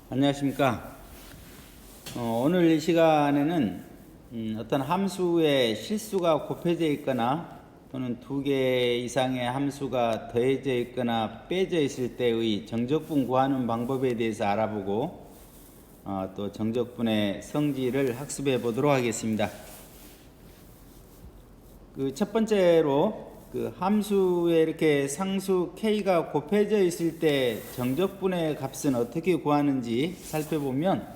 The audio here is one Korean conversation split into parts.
안녕하십니까. 오늘 이 시간에는 어떤 함수의 실수가 곱해져 있거나 또는 두 개 이상의 함수가 더해져 있거나 빼져 있을 때의 정적분 구하는 방법에 대해서 알아보고 또 정적분의 성질을 학습해 보도록 하겠습니다. 그 첫 번째로 그 함수에 이렇게 상수 k가 곱해져 있을 때 정적분의 값은 어떻게 구하는지 살펴보면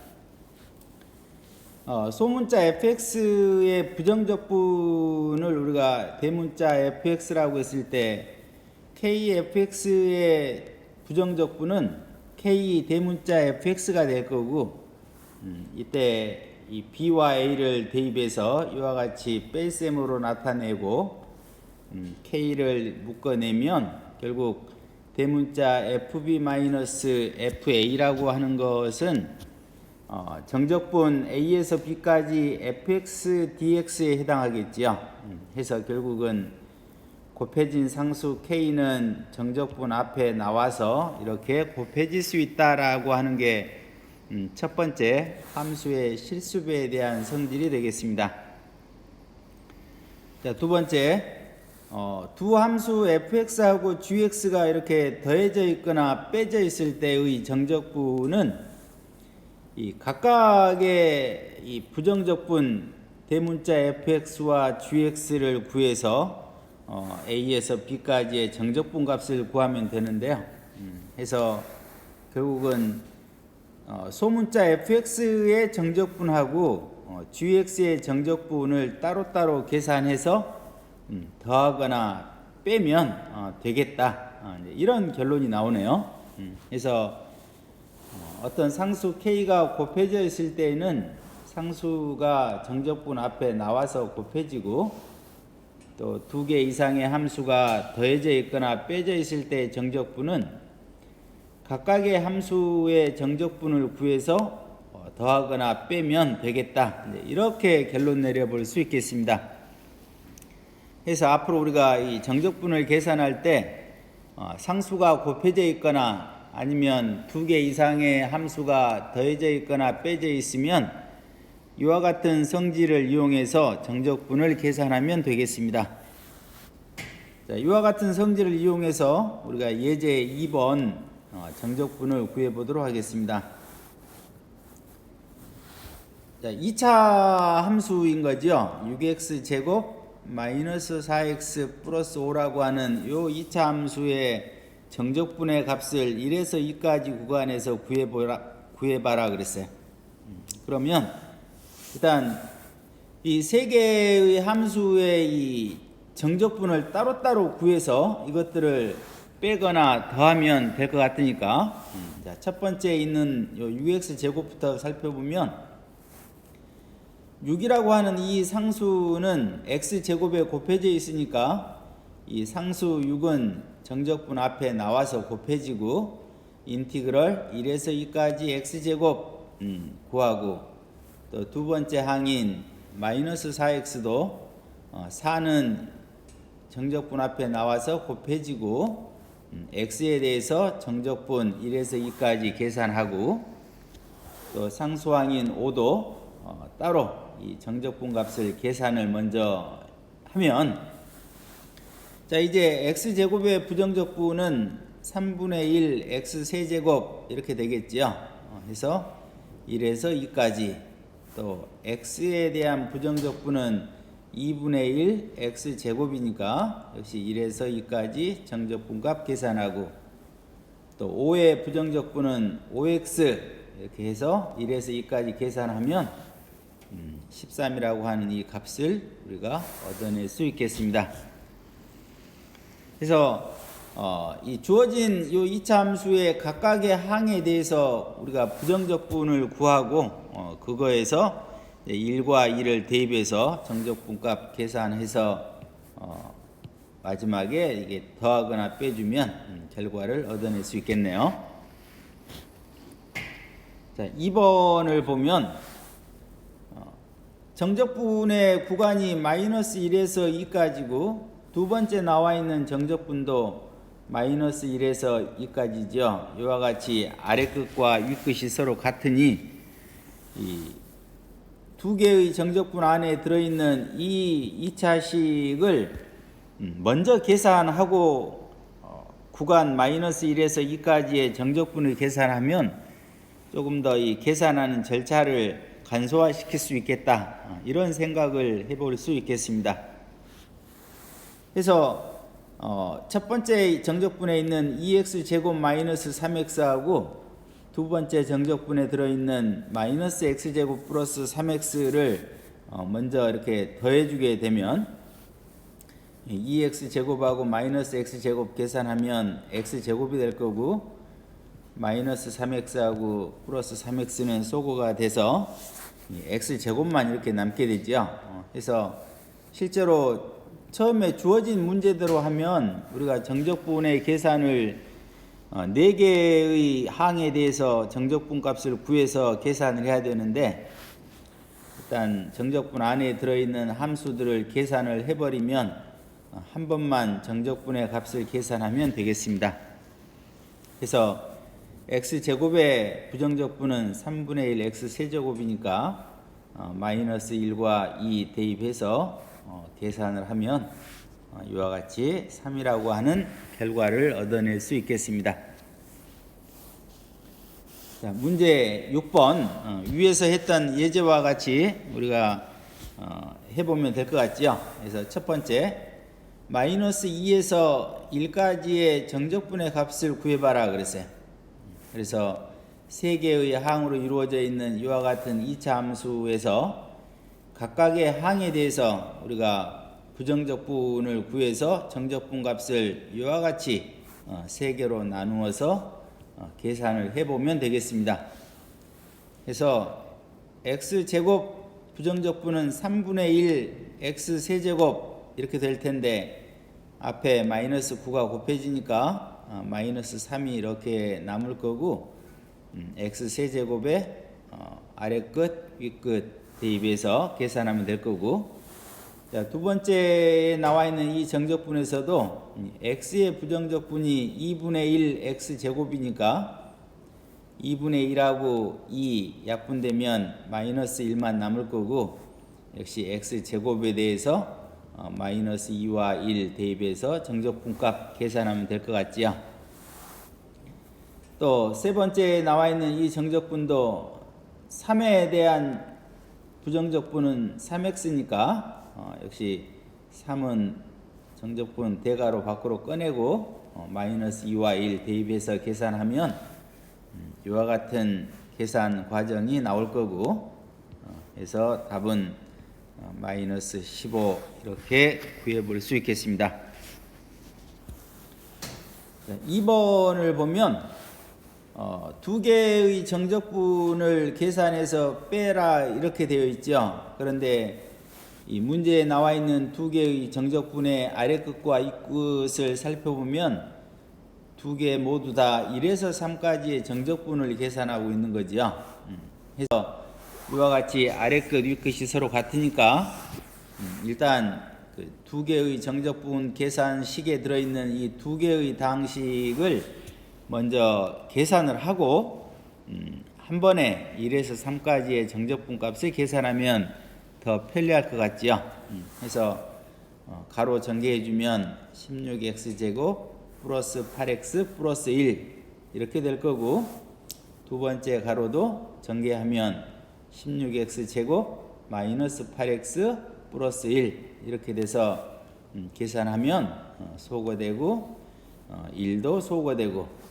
소문자 fx의 부정적분을 우리가 대문자 fx라고 했을 때 kfx의 부정적분은 k 대문자 fx가 될 거고 이때 이 b와 a를 대입해서 이와 같이 뺄셈으로 나타내고 k를 묶어내면 결국 대문자 fb-fa라고 하는 것은 정적분 a에서 b까지 fx dx에 해당하겠지요. 해서 결국은 곱해진 상수 k는 정적분 앞에 나와서 이렇게 곱해질 수 있다라고 하는 게 첫 번째 함수의 실수배에 대한 성질이 되겠습니다. 자, 두 번째, 두 함수 fx하고 gx가 이렇게 더해져 있거나 빼져 있을 때의 정적분은 이 각각의 이 부정적분 대문자 fx와 gx를 구해서 a에서 b까지의 정적분 값을 구하면 되는데요. 해서 결국은 소문자 fx의 정적분하고 gx의 정적분을 따로따로 계산해서 더하거나 빼면 되겠다. 이런 결론이 나오네요. 그래서 어떤 상수 k가 곱해져 있을 때에는 상수가 정적분 앞에 나와서 곱해지고 또 두 개 이상의 함수가 더해져 있거나 빼져 있을 때 정적분은 각각의 함수의 정적분을 구해서 더하거나 빼면 되겠다. 이렇게 결론 내려볼 수 있겠습니다. 그래서 앞으로 우리가 이 정적분을 계산할 때 상수가 곱해져 있거나 아니면 두 개 이상의 함수가 더해져 있거나 빼져 있으면 이와 같은 성질을 이용해서 정적분을 계산하면 되겠습니다. 자, 이와 같은 성질을 이용해서 우리가 예제 2번 정적분을 구해 보도록 하겠습니다. 자, 2차 함수인 거죠. 6x 제곱 마이너스 4x 플러스 5라고 하는 요 2차 함수의 정적분의 값을 1에서 2까지 구간에서 구해봐라 그랬어요. 그러면 일단 이 세 개의 함수의 이 정적분을 따로따로 구해서 이것들을 빼거나 더하면 될 것 같으니까 자, 첫 번째 있는 요 6x 제곱부터 살펴보면 6이라고 하는 이 상수는 x 제곱에 곱해져 있으니까 이 상수 6은 정적분 앞에 나와서 곱해지고 인티그럴 1에서 2까지 x 제곱 구하고 또 두 번째 항인 마이너스 4x도 4는 정적분 앞에 나와서 곱해지고 x에 대해서 정적분 1에서 2까지 계산하고 또 상수항인 5도 따로 이 정적분 값을 계산을 먼저 하면 자 이제 x제곱의 부정적분은 3분의 1 x 세제곱 이렇게 되겠죠. 해서 1에서 2까지 또 x에 대한 부정적분은 2분의 1 x제곱이니까 역시 1에서 2까지 정적분값 계산하고 또 5의 부정적분은 5x 이렇게 해서 1에서 2까지 계산하면 13이라고 하는 이 값을 우리가 얻어낼 수 있겠습니다. 그래서 이 주어진 이 2차 함수의 각각의 항에 대해서 우리가 부정적분을 구하고 그거에서 1과 2를 대입해서 정적분값 계산해서 마지막에 이게 더하거나 빼주면 결과를 얻어낼 수 있겠네요. 자, 2번을 보면 정적분의 구간이 마이너스 1에서 2까지고 두 번째 나와 있는 정적분도 마이너스 1에서 2까지죠. 이와 같이 아래 끝과 위 끝이 서로 같으니 이 두 개의 정적분 안에 들어있는 이 2차식을 먼저 계산하고 구간 마이너스 1에서 2까지의 정적분을 계산하면 조금 더 이 계산하는 절차를 간소화시킬 수 있겠다, 이런 생각을 해볼 수 있겠습니다. 그래서 첫 번째 정적분에 있는 2x제곱 마이너스 3x하고 두 번째 정적분에 들어있는 마이너스 x제곱 플러스 3x를 먼저 이렇게 더해주게 되면 2x제곱하고 마이너스 x제곱 계산하면 x제곱이 될 거고, 마이너스 3x하고 플러스 3x는 소거가 돼서 x제곱만 이렇게 남게 되죠. 그래서 실제로 처음에 주어진 문제대로 하면 우리가 정적분의 계산을 4개의 항에 대해서 정적분 값을 구해서 계산을 해야 되는데, 일단 정적분 안에 들어있는 함수들을 계산을 해버리면 한 번만 정적분의 값을 계산하면 되겠습니다. 그래서 x제곱의 부정적분은 3분의 1 x세제곱이니까 마이너스 1과 2 대입해서 계산을 하면 이와 같이 3이라고 하는 결과를 얻어낼 수 있겠습니다. 자, 문제 6번 위에서 했던 예제와 같이 우리가 해보면 될 것 같죠. 그래서 첫 번째, 마이너스 2에서 1까지의 정적분의 값을 구해봐라 그랬어요. 그래서 3개의 항으로 이루어져 있는 이와 같은 2차 함수에서 각각의 항에 대해서 우리가 부정적분을 구해서 정적분 값을 이와 같이 3개로 나누어서 계산을 해보면 되겠습니다. 그래서 x제곱 부정적분은 3분의 1 x세제곱 이렇게 될 텐데, 앞에 마이너스 9가 곱해지니까 마이너스 3이 이렇게 남을 거고, x세제곱에 아래 끝, 위 끝 대입해서 계산하면 될 거고, 자, 두 번째에 나와 있는 이 정적분에서도 x의 부정적분이 2분의 1 x제곱이니까 2분의 1하고 2 약분되면 마이너스 1만 남을 거고, 역시 x제곱에 대해서 마이너스 2와 1 대입해서 정적분값 계산하면 될 것 같지요. 또 세 번째에 나와 있는 이 정적분도 3에 대한 부정적분은 3x니까 역시 3은 정적분 대가로 밖으로 꺼내고 마이너스 2와 1 대입해서 계산하면 이와 같은 계산 과정이 나올 거고, 그래서 답은 마이너스 15 이렇게 구해볼 수 있겠습니다. 2번을 보면 두 개의 정적분을 계산해서 빼라 이렇게 되어 있죠. 그런데 이 문제에 나와 있는 두 개의 정적분의 아래 끝과 위 끝을 살펴보면 두 개 모두 다 1에서 3까지의 정적분을 계산하고 있는 거죠. 그래서 이와 같이 아래 끝, 위 끝이 서로 같으니까 일단 그 두 개의 정적분 계산식에 들어있는 이 두 개의 당식을 먼저 계산을 하고 한 번에 1에서 3까지의 정적분 값을 계산하면 더 편리할 것 같죠. 그래서 가로 전개해 주면 16x제곱 플러스 8x 플러스 1 이렇게 될 거고, 두 번째 가로도 전개하면 16x제곱 마이너스 8x 플러스 1 이렇게 돼서 계산하면 소거되고 1도 소거되고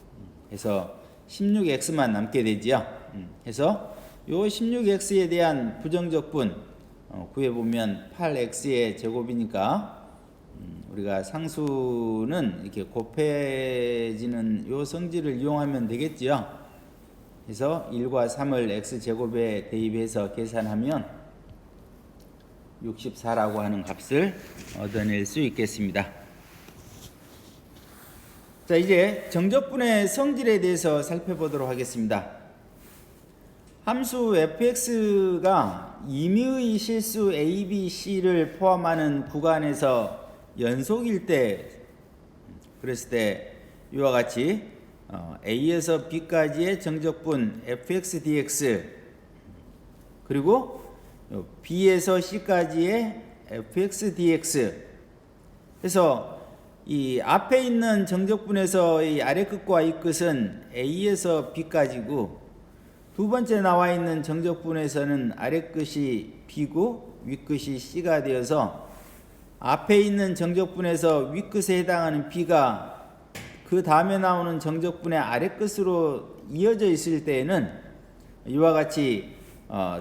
해서 16x만 남게 되죠. 그래서 요 16x에 대한 부정적분 구해보면 8x의 제곱이니까 우리가 상수는 이렇게 곱해지는 요 성질을 이용하면 되겠죠. 그래서 1과 3을 x제곱에 대입해서 계산하면 64라고 하는 값을 얻어낼 수 있겠습니다. 자, 이제 정적분의 성질에 대해서 살펴보도록 하겠습니다. 함수 fx가 임의의 실수 a, b, c를 포함하는 구간에서 연속일 때, 그랬을 때 이와 같이 A에서 B까지의 정적분 fx dx 그리고 B에서 C까지의 fx dx 그래서 이 앞에 있는 정적분에서 이 아래 끝과 이 끝은 A에서 B까지고 두 번째 나와 있는 정적분에서는 아래 끝이 B고 위 끝이 C가 되어서 앞에 있는 정적분에서 위 끝에 해당하는 B가 그 다음에 나오는 정적분의 아래 끝으로 이어져 있을 때에는 이와 같이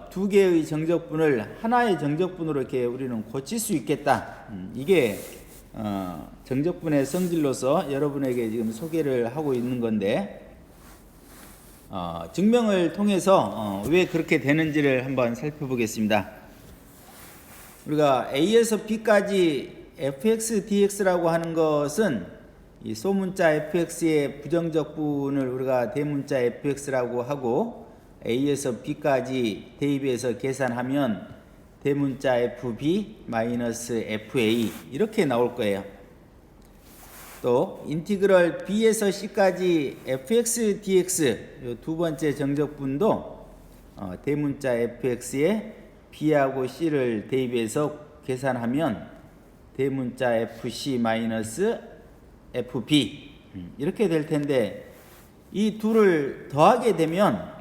두 개의 정적분을 하나의 정적분으로 이렇게 우리는 고칠 수 있겠다. 이게 정적분의 성질로서 여러분에게 지금 소개를 하고 있는 건데 증명을 통해서 왜 그렇게 되는지를 한번 살펴보겠습니다. 우리가 A에서 B까지 fx dx라고 하는 것은 이 소문자 fx의 부정적분을 우리가 대문자 fx라고 하고 A에서 B까지 대입해서 계산하면 대문자 fb 마이너스 fa 이렇게 나올 거예요. 또 인티그럴 b에서 c까지 fx dx 이 두 번째 정적분도 대문자 fx에 b하고 c를 대입해서 계산하면 대문자 fc 마이너스 fb 이렇게 될 텐데 이 둘을 더하게 되면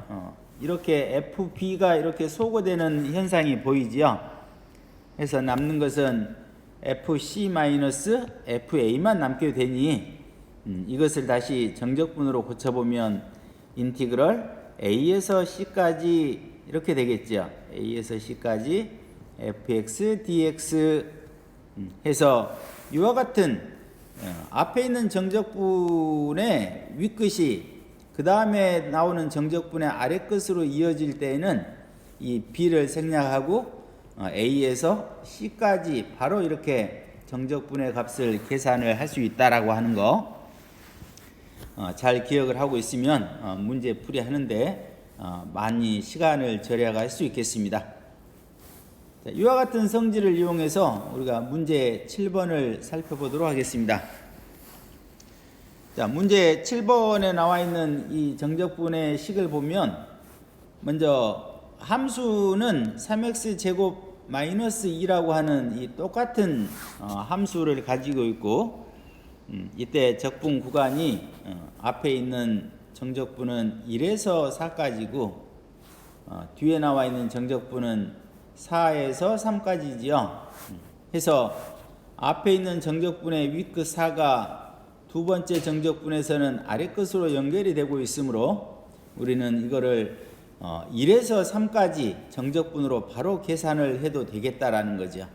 이렇게 fb가 이렇게 소거되는 현상이 보이지요. 그래서 남는 것은 fc-fa만 남게 되니 이것을 다시 정적분으로 고쳐보면 인티그럴 a에서 c까지 이렇게 되겠죠. a에서 c까지 fx dx 해서 이와 같은 앞에 있는 정적분의 윗끝이 그 다음에 나오는 정적분의 아래끝으로 이어질 때에는 이 b를 생략하고 A에서 C까지 바로 이렇게 정적분의 값을 계산을 할 수 있다라고 하는 거 잘 기억을 하고 있으면 문제 풀이 하는데 많이 시간을 절약할 수 있겠습니다. 자, 이와 같은 성질을 이용해서 우리가 문제 7번을 살펴보도록 하겠습니다. 자, 문제 7번에 나와 있는 이 정적분의 식을 보면 먼저 함수는 3x 제곱 마이너스 2라고 하는 이 똑같은 함수를 가지고 있고 이때 적분 구간이 앞에 있는 정적분은 1에서 4까지고 뒤에 나와 있는 정적분은 4에서 3까지지요. 해서 앞에 있는 정적분의 윗끝 4가 두 번째 정적분에서는 아래끝으로 연결이 되고 있으므로 우리는 이거를 1에서 3까지 정적분으로 바로 계산을 해도 되겠다라는 거죠.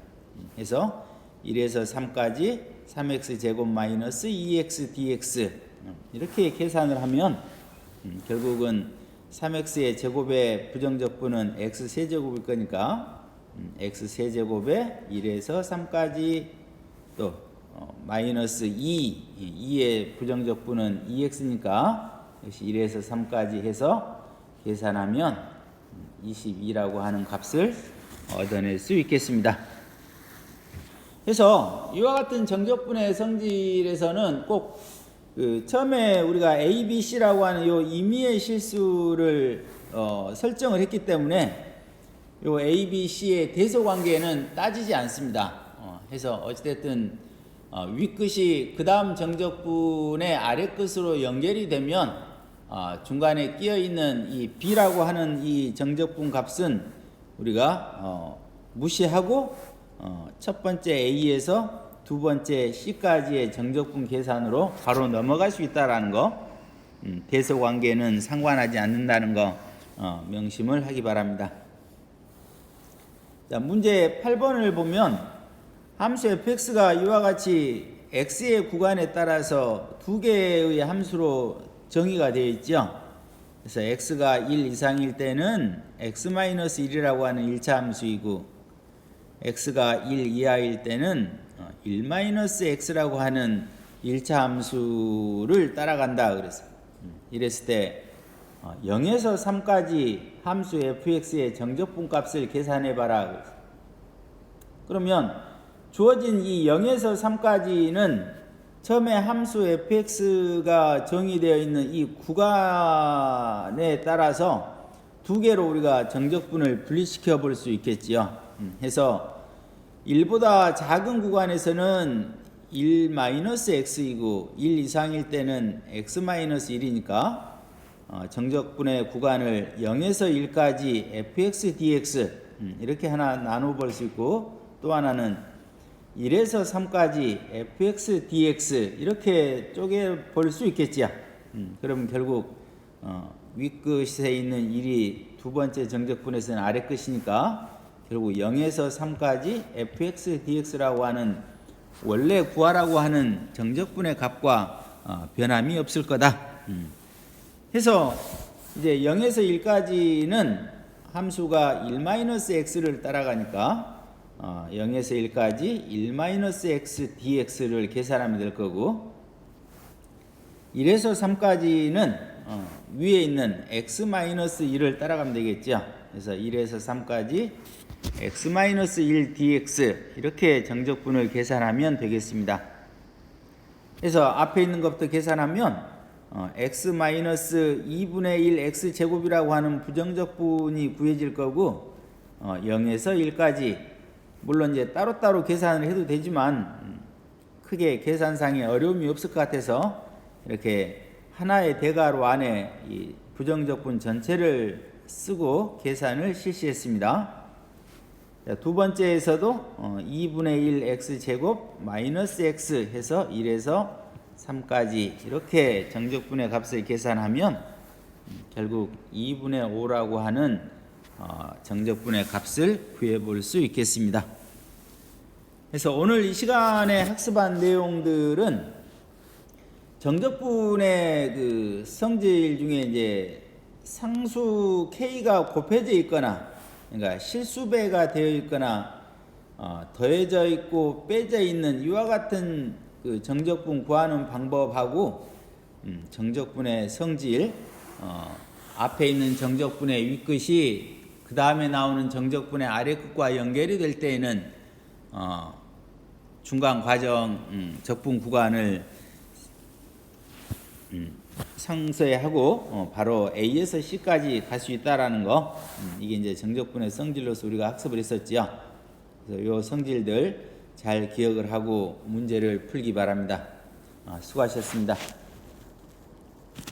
그래서 1에서 3까지 3x 제곱 마이너스 2x dx 이렇게 계산을 하면 결국은 3x의 제곱의 부정적분은 x 세제곱일 거니까 x 세제곱에 1에서 3까지 또 마이너스 2의 부정적분은 2x니까 역시 1에서 3까지 해서 계산하면 22라고 하는 값을 얻어낼 수 있겠습니다. 그래서 이와 같은 정적분의 성질에서는 꼭 처음에 우리가 A, B, C라고 하는 이 임의의 실수를 설정을 했기 때문에 이 A, B, C의 대소관계는 따지지 않습니다. 해서 어찌됐든 윗끝이 그 다음 정적분의 아래끝으로 연결이 되면 중간에 끼어 있는 이 B라고 하는 이 정적분 값은 우리가 무시하고 첫 번째 A에서 두 번째 C까지의 정적분 계산으로 바로 넘어갈 수 있다라는 거, 대소관계는 상관하지 않는다는 거 명심을 하기 바랍니다. 자, 문제 8번을 보면 함수 fx가 이와 같이 x의 구간에 따라서 두 개의 함수로 정의가 되어 있죠. 그래서 x가 1 이상일 때는 x-1이라고 하는 1차 함수이고 x가 1 이하일 때는 1-x라고 하는 1차 함수를 따라간다. 그래서 이랬을 때 0에서 3까지 함수 fx의 정적분 값을 계산해 봐라. 그러면 주어진 이 0에서 3까지는 처음에 함수 fx가 정의되어 있는 이 구간에 따라서 두 개로 우리가 정적분을 분리시켜 볼 수 있겠지요. 해서 1보다 작은 구간에서는 1-x이고 1 이상일 때는 x-1이니까 정적분의 구간을 0에서 1까지 fx dx 이렇게 하나 나눠 볼 수 있고, 또 하나는 1에서 3까지 fx dx 이렇게 쪼개 볼 수 있겠지요. 그럼 결국 윗끝에 있는 1이 두 번째 정적분에서는 아래 끝이니까 결국 0에서 3까지 fx dx라고 하는 원래 구하라고 하는 정적분의 값과 변함이 없을 거다. 해서 이제 0에서 1까지는 함수가 1-x를 따라가니까 0에서 1까지 1-x dx를 계산하면 될 거고, 1에서 3까지는 위에 있는 x-1을 따라가면 되겠죠. 그래서 1에서 3까지 x-1 dx 이렇게 정적분을 계산하면 되겠습니다. 그래서 앞에 있는 것부터 계산하면 x-2분의 1 x제곱이라고 하는 부정적분이 구해질 거고, 0에서 1까지 물론 이제 따로따로 계산을 해도 되지만 크게 계산상에 어려움이 없을 것 같아서 이렇게 하나의 대괄호 안에 이 부정적분 전체를 쓰고 계산을 실시했습니다. 두 번째에서도 2분의 1 x제곱 마이너스 x 해서 1에서 3까지 이렇게 정적분의 값을 계산하면 결국 2분의 5라고 하는 정적분의 값을 구해 볼 수 있겠습니다. 그래서 오늘 이 시간에 학습한 내용들은 정적분의 그 성질 중에 이제 상수 k가 곱해져 있거나, 그러니까 실수배가 되어 있거나 더해져 있고 빼져 있는 이와 같은 그 정적분 구하는 방법하고 정적분의 성질, 앞에 있는 정적분의 윗끝이 그 다음에 나오는 정적분의 아래끝과 연결이 될 때에는 중간 과정 적분 구간을 상쇄하고 바로 A에서 C까지 갈 수 있다라는 거, 이게 이제 정적분의 성질로서 우리가 학습을 했었지요. 그래서 이 성질들 잘 기억을 하고 문제를 풀기 바랍니다. 수고하셨습니다.